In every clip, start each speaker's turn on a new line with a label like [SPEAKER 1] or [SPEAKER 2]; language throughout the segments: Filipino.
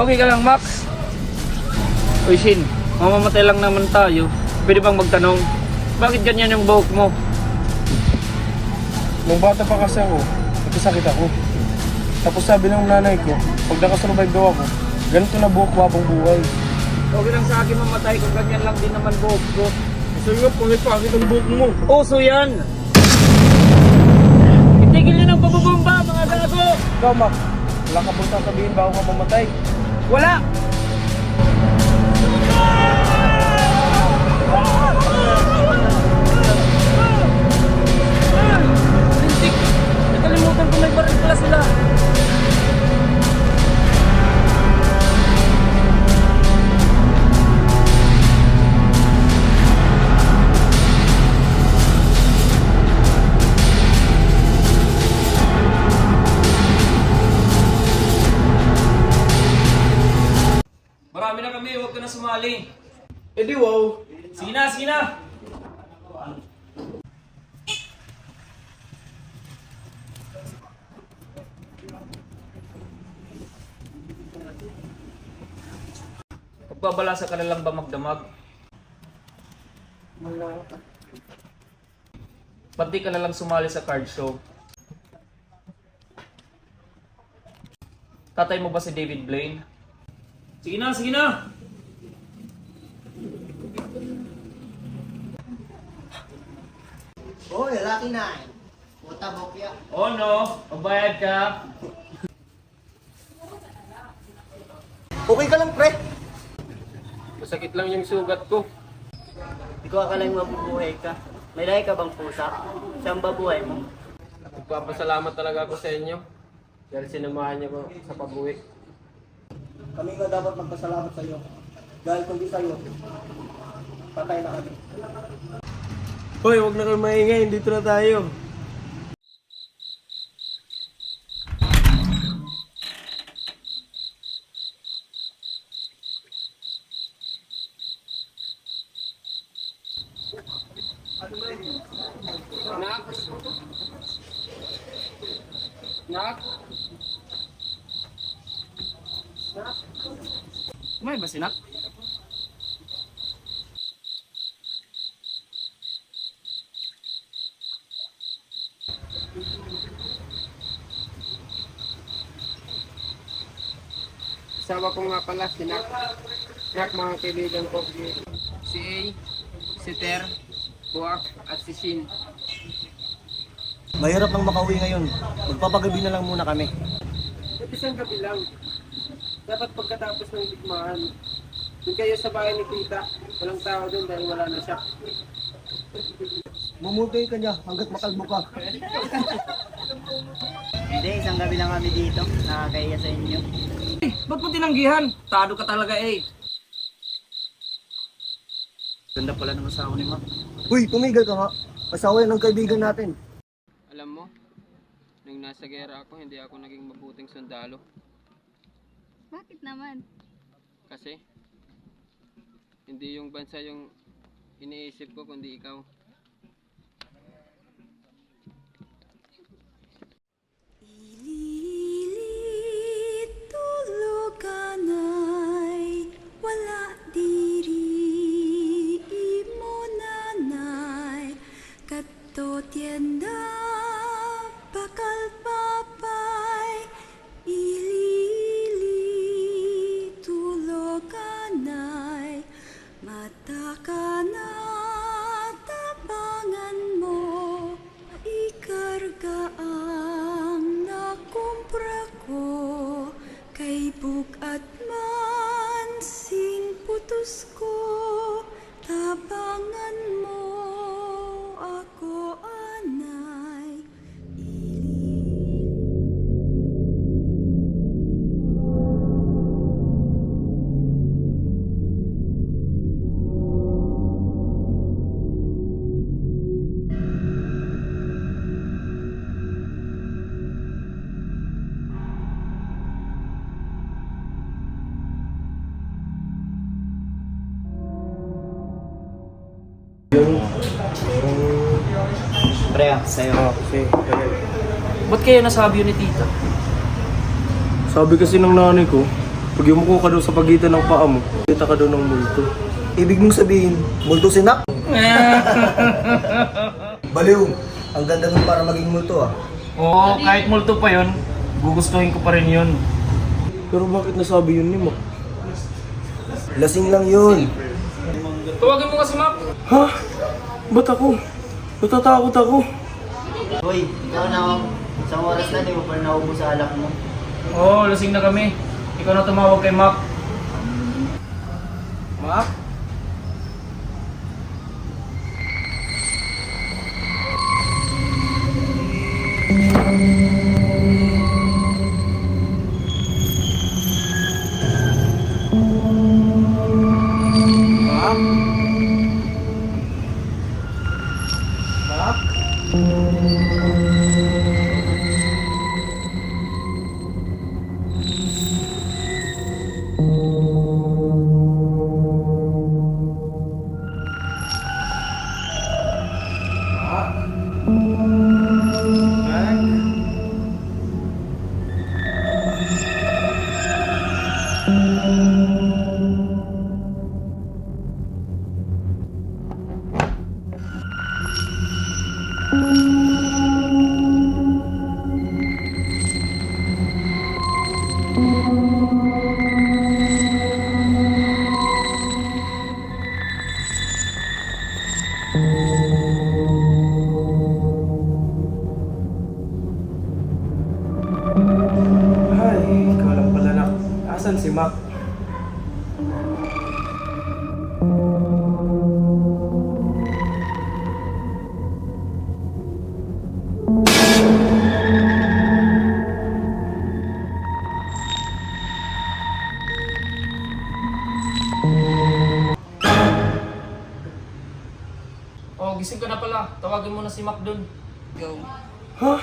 [SPEAKER 1] Okay ka lang, Max? Uy, Shin, mamamatay lang naman tayo. Pwede bang magtanong, bakit ganyan yung buhok mo?
[SPEAKER 2] Nung bata pa kasi ako, nagkasakit ako. Tapos sabi ng nanay ko, pag nakasurvive daw ako, ganito na buhok ko habang buhay.
[SPEAKER 1] Okay lang sa akin mamatay kung ganyan lang din naman buhok ko.
[SPEAKER 2] So nga, pangit ang buhok mo.
[SPEAKER 1] Uso yan! Itigil nyo ng pabubomba, mga gago!
[SPEAKER 2] Ikaw, Mac, wala ka bang sasabihin bago ka mamatay?
[SPEAKER 1] Wala! Lintik! Nakalimutan ko may baril pala sila. Marami na kami, huwag ka na sumali.
[SPEAKER 2] Eh di wow.
[SPEAKER 1] Sige na, sige na! Pagbabalasa ka na lang ba magdamag? Pati ka na lang sumali sa card show. Tatay mo ba si David Blaine? Sige na, sige na!
[SPEAKER 3] Hoy, lalaki na. Puta bokya.
[SPEAKER 1] Oh no, magbayad ka.
[SPEAKER 3] Okay ka lang, pre.
[SPEAKER 2] Masakit lang yung sugat ko.
[SPEAKER 3] Di ko akalaing mabubuhay ka. May lahi ka bang pusa? Saan ba buhay mo?
[SPEAKER 2] Nagpapasalamat talaga ako sa inyo. Dahil sinamahan niyo ko sa pag-uwi.
[SPEAKER 3] Kami nga dapat magpasalamat sa iyo. Dahil kung di sa iyo, patay na kami.
[SPEAKER 2] Hoy, huwag na kayo maingay. Dito na tayo. Nak? Nak?
[SPEAKER 1] May ba sinak?
[SPEAKER 2] Kasama ko nga pala si Nak. Nak, mga kaibigan ko. Si A, si Ter, Buak, at si Shin.
[SPEAKER 3] Mahirap nang makauwi ngayon. Magpapagabi na lang muna kami.
[SPEAKER 2] At isang gabi lang. Dapat pagkatapos ng digmaan, doon kayo sa bahay ni Tita. Walang tao doon dahil wala na siya.
[SPEAKER 3] Mumutay ka niya hanggat makalbo ka. Hindi, isang gabi lang kami dito. Nakakaya sa inyo.
[SPEAKER 1] Ba't mo tinanggihan? Tado ka talaga eh. Ganda pala ng asawa ni Mac.
[SPEAKER 3] Uy, tumigil ka nga. Asawa yan ng kaibigan natin.
[SPEAKER 4] Alam mo, nung nasa gera ako, hindi ako naging mabuting sundalo.
[SPEAKER 5] Bakit naman?
[SPEAKER 4] Kasi, hindi yung bansa yung iniisip ko, kundi ikaw.
[SPEAKER 6] Ililit tuluganay, wala diri imo nanay, kadto tienda bakal papay. Ililit tuluganay, mata ka na tabangan mo, ikargaan.
[SPEAKER 3] Pre, sa'yo.
[SPEAKER 2] Okay.
[SPEAKER 1] Ba't kaya nasabi yun ni tita?
[SPEAKER 2] Sabi kasi ng nanay ko, pag yumuko ka daw sa pagitan ng paa mo, kita ka daw ng multo.
[SPEAKER 3] Ibig mong sabihin, multo si Nak? Baliw, ang ganda nun para maging multo ah.
[SPEAKER 1] Oo, kahit multo pa yun, gugustuhin ko pa rin yun.
[SPEAKER 2] Pero bakit nasabi yun ni Mac?
[SPEAKER 3] Lasing lang yun.
[SPEAKER 1] Tawagin mo kasi, Mac.
[SPEAKER 2] Ha? Ba't ako? Natatakot ako.
[SPEAKER 3] Hoy, ikaw na ako. Isang oras na, di mo pa naubos sa alak mo.
[SPEAKER 1] Oo, lasing na kami. Ikaw na tumawag kay Mac. Mac?
[SPEAKER 2] Ay, ikaw lang pala Nak. Asan si Mac?
[SPEAKER 1] Oh, gising ka na pala. Tawagin mo na si Mac dun.
[SPEAKER 2] Ha?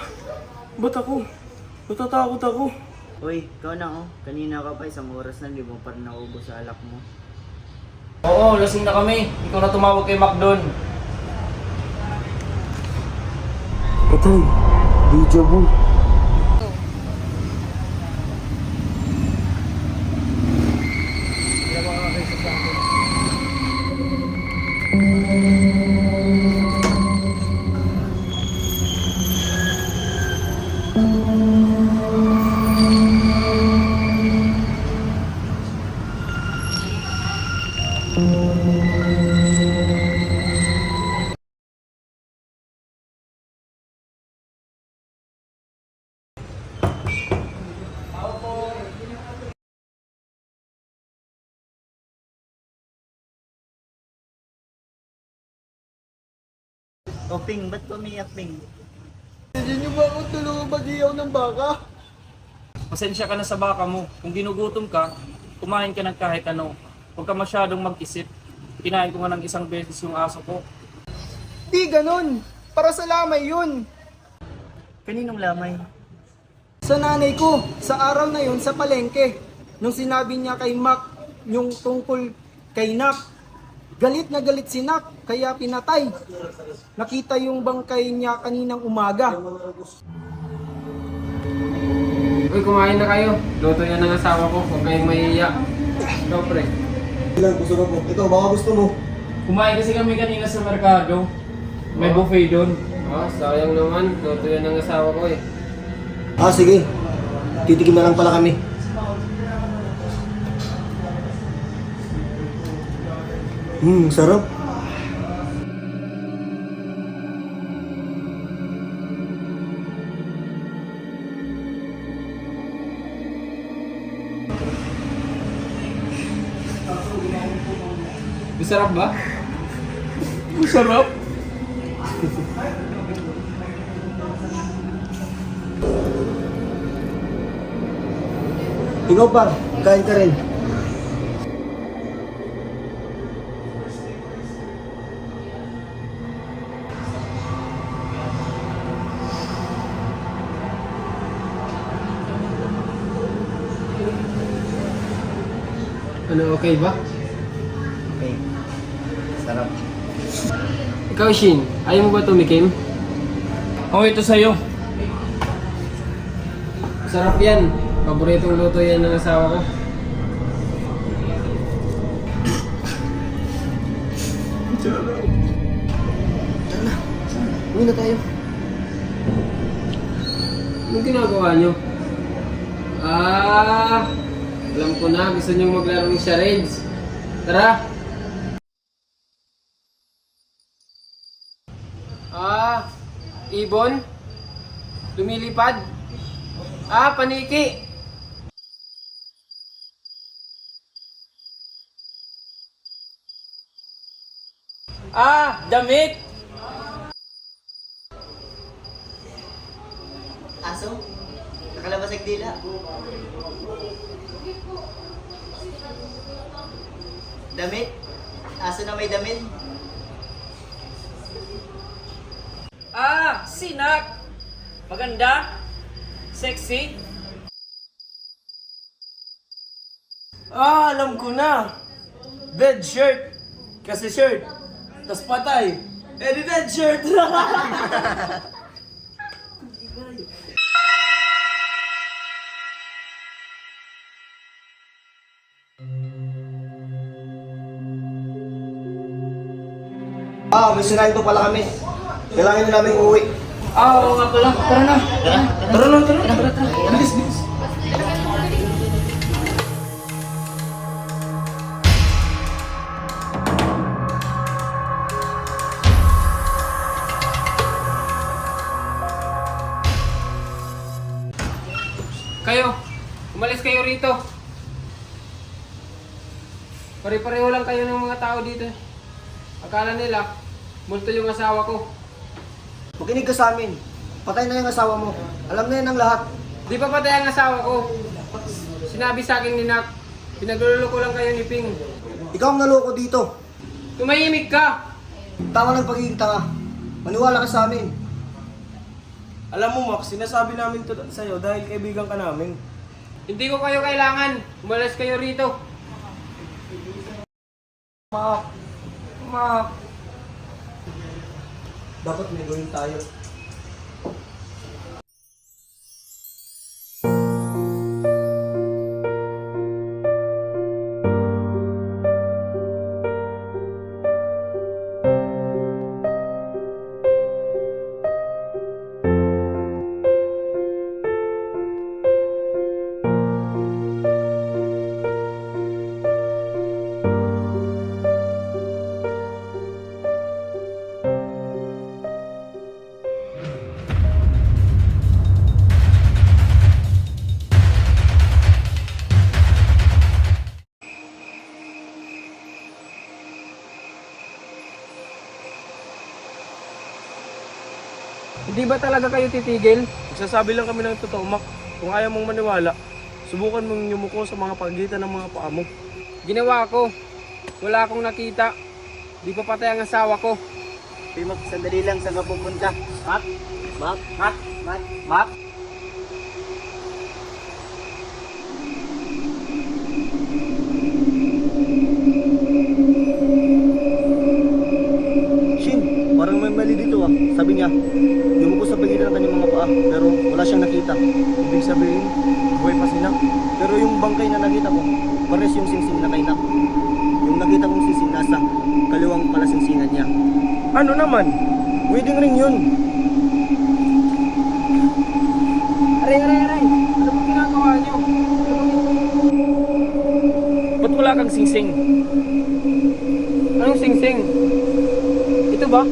[SPEAKER 2] Ba't ako? Natatakot ako.
[SPEAKER 3] Hoy, ikaw na oh. Kanina ka pa, isang oras na, di mo pa rin naubos sa alak mo.
[SPEAKER 1] Oo, lasing na kami. Ikaw na tumawag kay Mac dun.
[SPEAKER 2] Patay. Deja vu.
[SPEAKER 3] O Ping, ba't umiyak Ping?
[SPEAKER 2] Hindi niyo ba ako tulungan mag-iyaw ng baka?
[SPEAKER 1] Pasensya ka na sa baka mo. Kung ginugutom ka, kumain ka ng kahit ano. Huwag ka masyadong mag-isip. Kinain ko nga ng isang beses yung aso ko.
[SPEAKER 7] Di ganon. Para sa lamay yun.
[SPEAKER 3] Kaninong lamay?
[SPEAKER 7] Sa nanay ko, sa araw na yun sa palengke. Nung sinabi niya kay Mac yung tungkol kay Nak. Galit na galit si Nak, kaya pinatay. Nakita yung bangkay niya kaninang umaga.
[SPEAKER 4] Uy, kumain na kayo. Luto yan ng asawa ko. Huwag kayong mahihiya. Ikaw, pre.
[SPEAKER 3] Ilang gusto mo? Ikaw, baka gusto mo.
[SPEAKER 1] Kumain kasi kami kanina sa merkado. May buffet doon.
[SPEAKER 4] Oh, sayang naman. Luto yan ng asawa ko eh.
[SPEAKER 3] Ah, sige. Titikim na lang pala kami. Sarap.
[SPEAKER 4] Masarap ba?
[SPEAKER 1] Masarap.
[SPEAKER 3] Ikaw pa, kain ka rin.
[SPEAKER 4] Ano, okay ba?
[SPEAKER 3] Okay. Sarap.
[SPEAKER 4] Ikaw, Shin, ayaw mo ba tumikim?
[SPEAKER 1] Oh, ito sa'yo.
[SPEAKER 4] Sarap yan. Paboritong luto yan ng asawa ko.
[SPEAKER 3] Uwi na tayo.
[SPEAKER 4] Anong ginagawa nyo? Alam ko na. Gusto nyo maglaro ng charades. Tara! Ibon? Lumilipad? Paniki!
[SPEAKER 1] Damit!
[SPEAKER 3] Aso? Nakalabas ang dila. Damit? Aso na may damit?
[SPEAKER 1] Sinak! Maganda? Sexy?
[SPEAKER 2] Alam ko na! Dead shirt! Kasi shirt, tas patay. Eh di dead shirt!
[SPEAKER 3] May sinayang pala kami. Kailangan na namin uuwi.
[SPEAKER 1] Oo nga pala. Tara na.
[SPEAKER 3] Tara na.
[SPEAKER 1] Bilis, bilis.
[SPEAKER 4] Kayo, umalis kayo rito. Pare-pareho lang kayo ng mga tao dito. Akala nila, multo yung asawa ko.
[SPEAKER 3] Makinig ka sa amin. Patay na yung asawa mo. Alam na yan ang lahat.
[SPEAKER 4] Di pa patay ang asawa ko. Sinabi sa akin ni Nak, pinagluloko lang kayo ni Ping.
[SPEAKER 3] Ikaw ang naloko dito.
[SPEAKER 4] Tumahimik ka!
[SPEAKER 3] Tama ng pagiging tanga. Maniwala ka sa amin.
[SPEAKER 2] Alam mo, Max, sinasabi namin to sa'yo dahil kaibigan ka namin.
[SPEAKER 4] Hindi ko kayo kailangan. Umalis kayo rito.
[SPEAKER 3] Mak. Dapat may gawin tayo.
[SPEAKER 4] Hindi ba talaga kayo titigil?
[SPEAKER 2] Magsasabi lang kami ng totoo, Mac. Kung ayaw mong maniwala, subukan mong yumuko sa mga pagitan ng mga paa mo.
[SPEAKER 4] Ginawa ko. Wala akong nakita. Di pa patay ang asawa ko.
[SPEAKER 3] Mak, sandali lang. Saan ka pupunta? Mak. Shin, parang may mali dito ah. Sabi niya, yumuko sa pagitan ng kanyang mga paa, pero wala siyang nakita.
[SPEAKER 2] Ibig sabihin, buhay pa si Nak.
[SPEAKER 3] Pero yung bangkay na nakita ko, pares yung singsing na kay Nak. Yung nakita kong singsing nasa kaliwang palasingsingan niya.
[SPEAKER 2] Ano naman?
[SPEAKER 3] Wedding ring yun.
[SPEAKER 4] Aray! Ano ba ginagawa niyo?
[SPEAKER 1] Ba't wala kang singsing?
[SPEAKER 4] Anong singsing? Ito ba?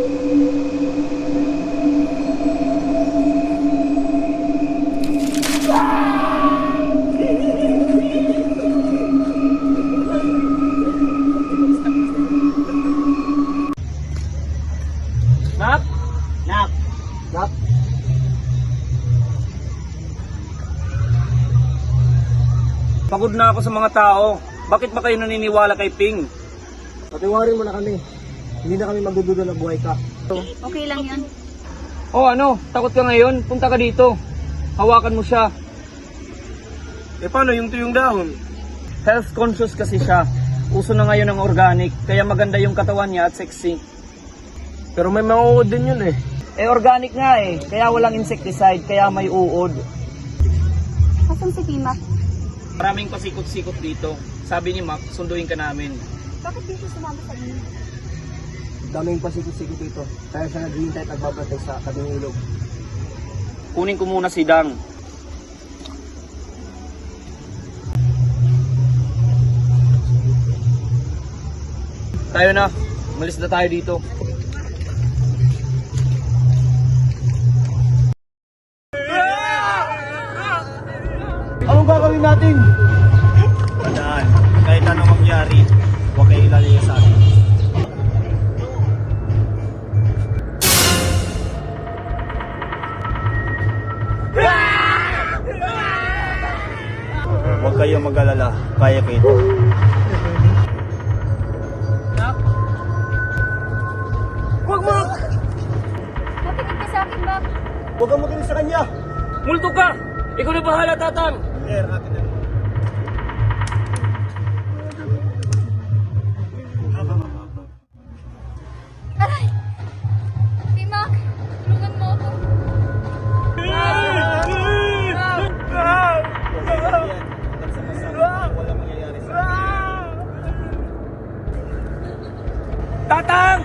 [SPEAKER 1] Nak?
[SPEAKER 3] Nak.
[SPEAKER 1] Pagod na ako sa mga tao. Bakit ba kayo naniniwala kay Ping?
[SPEAKER 3] Patiwarin mo na kami. Hindi na kami magdududa na buhay ka.
[SPEAKER 5] Okay lang yan.
[SPEAKER 1] Oh ano, takot ka ngayon? Punta ka dito. Hawakan mo siya.
[SPEAKER 2] Eh paano yung tuyong dahon?
[SPEAKER 1] Health conscious kasi siya. Uso na ngayon ang organic, kaya maganda yung katawan niya at sexy.
[SPEAKER 3] Pero may mga uod din yun eh.
[SPEAKER 7] Eh organic nga eh, kaya walang insecticide, kaya may uod.
[SPEAKER 5] Asan si Pimak?
[SPEAKER 1] Maraming pasikot-sikot dito. Sabi ni Mac, sunduin ka namin.
[SPEAKER 5] Bakit dito sumama sa inyo?
[SPEAKER 3] Daming pasikot-sikot dito. Kaya siya naghihintay at nagbabantay sa tabing ilog.
[SPEAKER 1] Kunin ko muna si Dang. Tayo na. Umalis na tayo dito.
[SPEAKER 3] Anong gagawin natin? Tandaan, kahit anong mangyari, huwag kayo ilalaya sa atin. Huwag kayo mag-alala, kaya ko ito.
[SPEAKER 5] Makinig ka sa akin, Mak.
[SPEAKER 3] Huwag kang makinig sa kanya!
[SPEAKER 1] Multo ka! Ikaw na bahala, Tatang!
[SPEAKER 3] Akin na.
[SPEAKER 5] Aray! Pimak, tulungan mo ako.
[SPEAKER 3] Walang mangyayari sa
[SPEAKER 1] Tatang!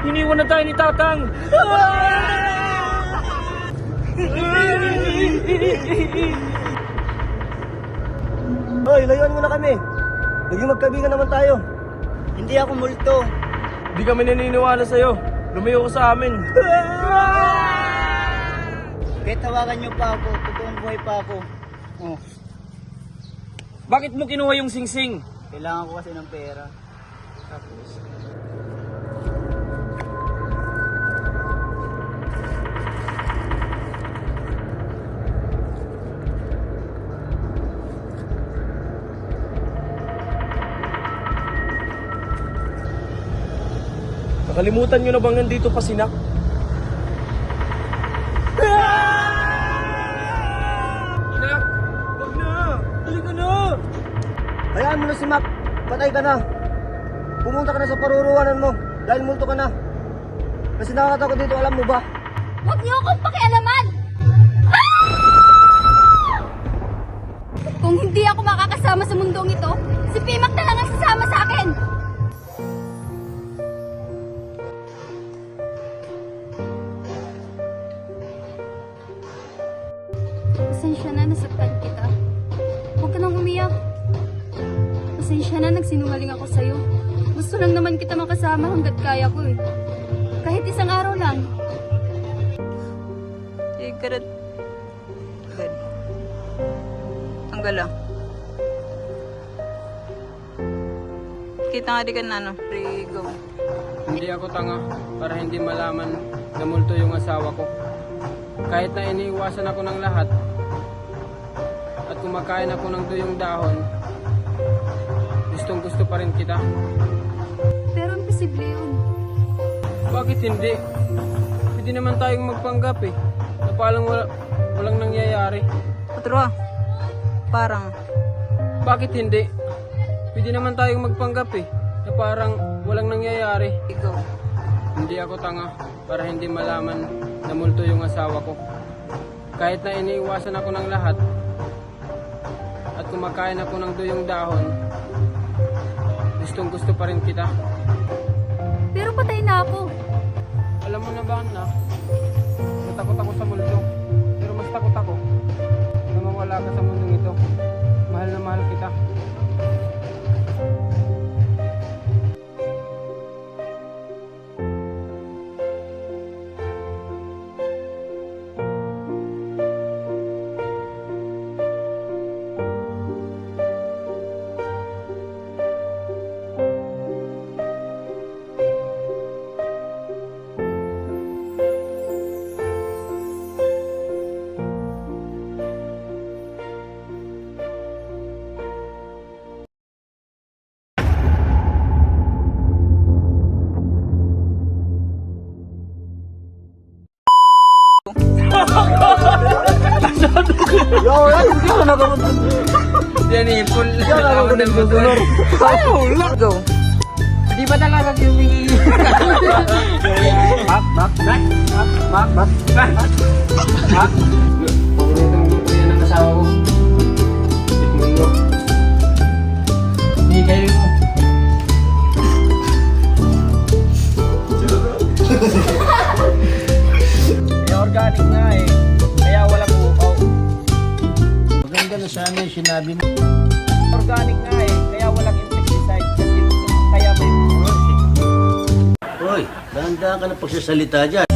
[SPEAKER 1] Iniwan na tayo ni Tatang!
[SPEAKER 3] Hoy, layuan mo na kami. Naging magkaibigan naman tayo. Hindi ako multo.
[SPEAKER 1] Di kami naniniwala sa'yo. Lumayo ka sa amin.
[SPEAKER 3] Kahit tawagan niyo pa ako, totoong buhay pa ako. Oh,
[SPEAKER 1] Bakit mo kinuha yung singsing?
[SPEAKER 3] kailangan ko kasi ng pera. Tapos,
[SPEAKER 1] Nakalimutan nyo na bang nandito pa si Nak? Nak! Wag na! Halika na!
[SPEAKER 3] hayaan mo na si Mac. Patay ka na. Pumunta ka na sa paruruanan mo dahil multo ka na. Kasi nakakatakot dito, alam mo ba?
[SPEAKER 5] Huwag niyo akong pakialaman! Kung hindi ako makakasama sa mundong ito, si Pimak na lang ang sasama sa akin! Pasensya na, nasaktan kita. Huwag ka nang umiyak. Pasensya na, nagsinungaling ako sa'yo. Gusto lang naman kita makasama hanggat kaya ko eh. Kahit isang araw lang.
[SPEAKER 8] Good. Ang gala. Kita nga di ka na, no? Rigo.
[SPEAKER 4] Hindi ako tanga para hindi malaman na multo yung asawa ko. Kahit na iniiwasan ako ng lahat at kumakain ako ng tuyong dahon, gustong gusto pa rin kita.
[SPEAKER 5] Pero imposible yun.
[SPEAKER 4] Bakit hindi? Pwede naman tayong magpanggap eh. Na parang walang nangyayari.
[SPEAKER 8] Patro, parang
[SPEAKER 4] Bakit hindi? Pwede naman tayong magpanggap eh. Na parang walang nangyayari.
[SPEAKER 8] rigo.
[SPEAKER 4] Hindi ako tanga para hindi malaman na multo yung asawa ko. Kahit na iniiwasan ako ng lahat at kumakain ako ng tuyong dahon, gustong gusto pa rin kita.
[SPEAKER 5] Pero patay na ako.
[SPEAKER 4] Alam mo na ba na, natakot ako sa multo. Pero mas takot ako na mawala ka sa mundong ito. Mahal na mahal kita.
[SPEAKER 8] Go.
[SPEAKER 4] Di
[SPEAKER 2] ba talaga humingi?
[SPEAKER 4] Paboritong luto yan ng asawa ko. Tikman mo.
[SPEAKER 1] Hindi kayo mo.
[SPEAKER 2] Organic nga eh. Kaya walang ukaw.
[SPEAKER 3] Maganda na sana yung sinabi mo.
[SPEAKER 2] Organic nga eh. Kaya walang insecticide. Kasi kaya may
[SPEAKER 3] Hoy, dahan-dahan ka na pagsasalita dyan.